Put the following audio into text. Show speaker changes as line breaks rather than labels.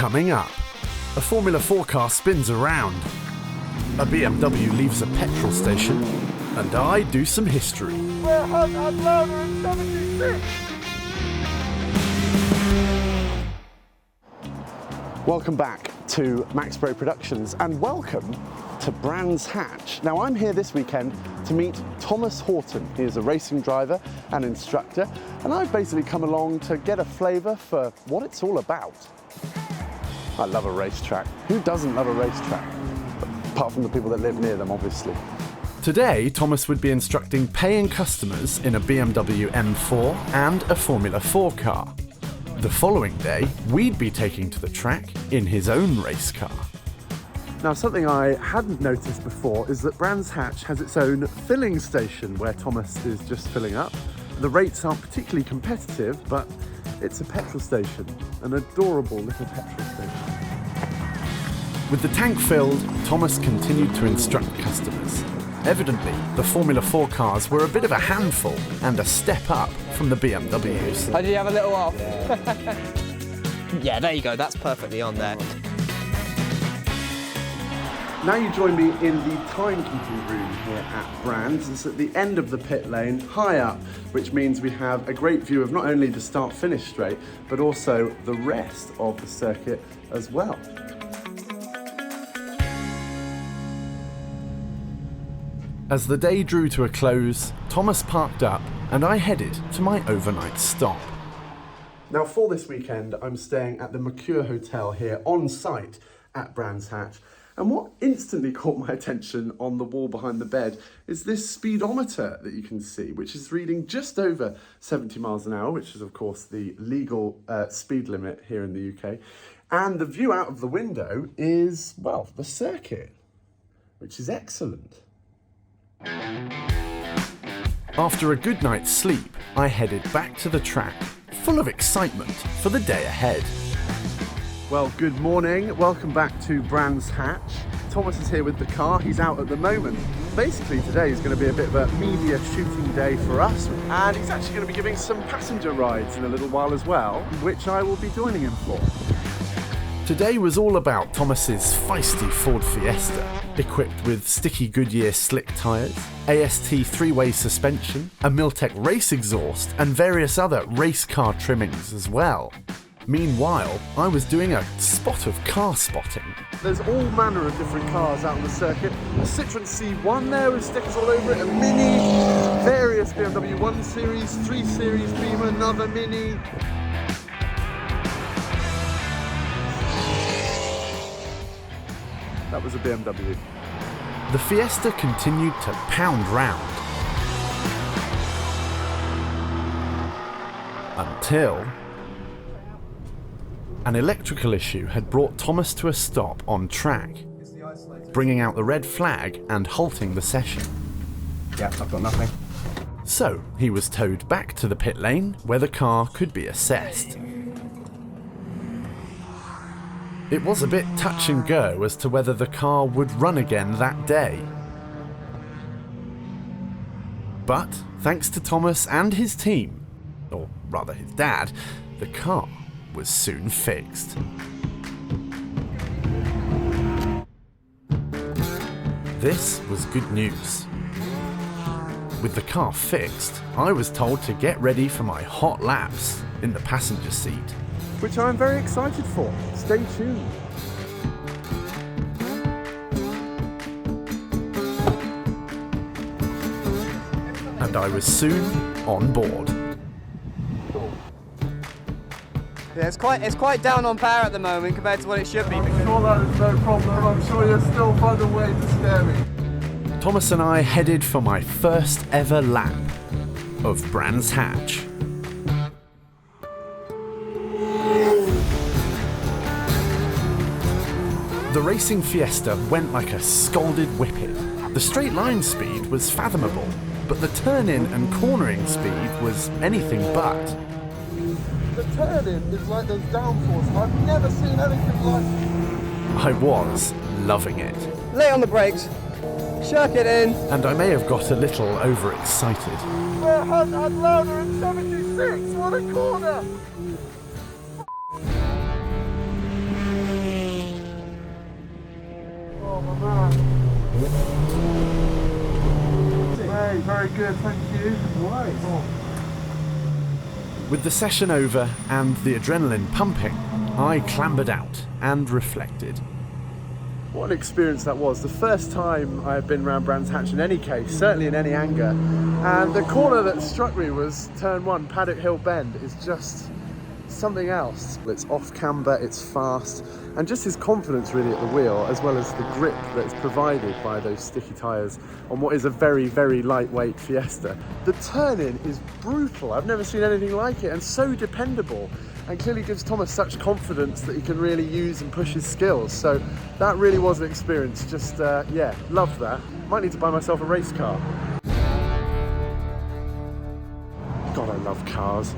Coming up, a Formula 4 car spins around, a BMW leaves a petrol station, and I do some history.
We're hot and louder in 76!
Welcome back to Max Pro Productions and welcome to Brands Hatch. Now I'm here this weekend to meet Thomas Horton. He is a racing driver and instructor, and I've basically come along to get a flavour for what it's all about. I love a racetrack. Who doesn't love a racetrack? Apart from the people that live near them, obviously.
Today, Thomas would be instructing paying customers in a BMW M4 and a Formula 4 car. The following day, we'd be taking to the track in his own race car.
Now, something I hadn't noticed before is that Brands Hatch has its own filling station where Thomas is just filling up. The rates aren't particularly competitive, but it's a petrol station, an adorable little petrol station.
With the tank filled, Thomas continued to instruct customers. Evidently, the Formula 4 cars were a bit of a handful and a step up from the BMWs.
Oh, did you have a little off? Yeah, there you go, that's perfectly on there.
Now you join me in the timekeeping room here at Brands. It's at the end of the pit lane, high up, which means we have a great view of not only the start-finish straight, but also the rest of the circuit as well.
As the day drew to a close, Thomas parked up and I headed to my overnight stop.
Now for this weekend, I'm staying at the Mercure Hotel here on site at Brands Hatch. And what instantly caught my attention on the wall behind the bed is this speedometer that you can see, which is reading just over 70 miles an hour, which is of course the legal speed limit here in the UK. And the view out of the window is, well, the circuit, which is excellent.
After a good night's sleep, I headed back to the track, full of excitement for the day ahead.
Well, good morning. Welcome back to Brands Hatch. Thomas is here with the car. He's out at the moment. Basically, today is going to be a bit of a media shooting day for us, and he's actually going to be giving some passenger rides in a little while as well, which I will be joining him for.
Today was all about Thomas's feisty Ford Fiesta, equipped with sticky Goodyear slick tyres, AST three-way suspension, a Miltech race exhaust, and various other race car trimmings as well. Meanwhile, I was doing a spot of car spotting.
There's all manner of different cars out on the circuit. A Citroen C1 there with stickers all over it, a Mini, various BMW 1 Series, 3 Series Beamer, another Mini. That was a BMW.
The Fiesta continued to pound round. Until an electrical issue had brought Thomas to a stop on track, bringing out the red flag and halting the session.
Yeah, I've got nothing.
So he was towed back to the pit lane where the car could be assessed. It was a bit touch and go as to whether the car would run again that day. But thanks to Thomas and his team, or rather his dad, the car was soon fixed. This was good news. With the car fixed, I was told to get ready for my hot laps in the passenger seat.
Which I'm very excited for. Stay tuned.
And I was soon on board.
Yeah, it's quite down on power at the moment compared to what it should be.
I'm sure that is no problem. I'm sure you'll still find a way to scare me.
Thomas and I headed for my first ever lap of Brands Hatch. The racing Fiesta went like a scalded whippet. The straight line speed was fathomable, but the turn-in and cornering speed was anything but.
The turn-in is like those downforce. I've never seen anything like it.
I was loving it.
Late on the brakes, shirk it in.
And I may have got a little overexcited.
We're hot and louder in 76! What a corner!
good, thank you. Right. Oh.
With the session over and the adrenaline pumping, I clambered out and reflected.
What an experience that was. The first time I had been around Brands Hatch in any case, certainly in any anger. And the corner that struck me was turn 1, Paddock Hill Bend, is just something else. It's off camber, it's fast, and just his confidence really at the wheel, as well as the grip that is provided by those sticky tyres on what is a very, very lightweight Fiesta. The turn-in is brutal. I've never seen anything like it, and so dependable, and clearly gives Thomas such confidence that he can really use and push his skills. So that really was an experience. Just, yeah, loved that. Might need to buy myself a race car. God, I love cars.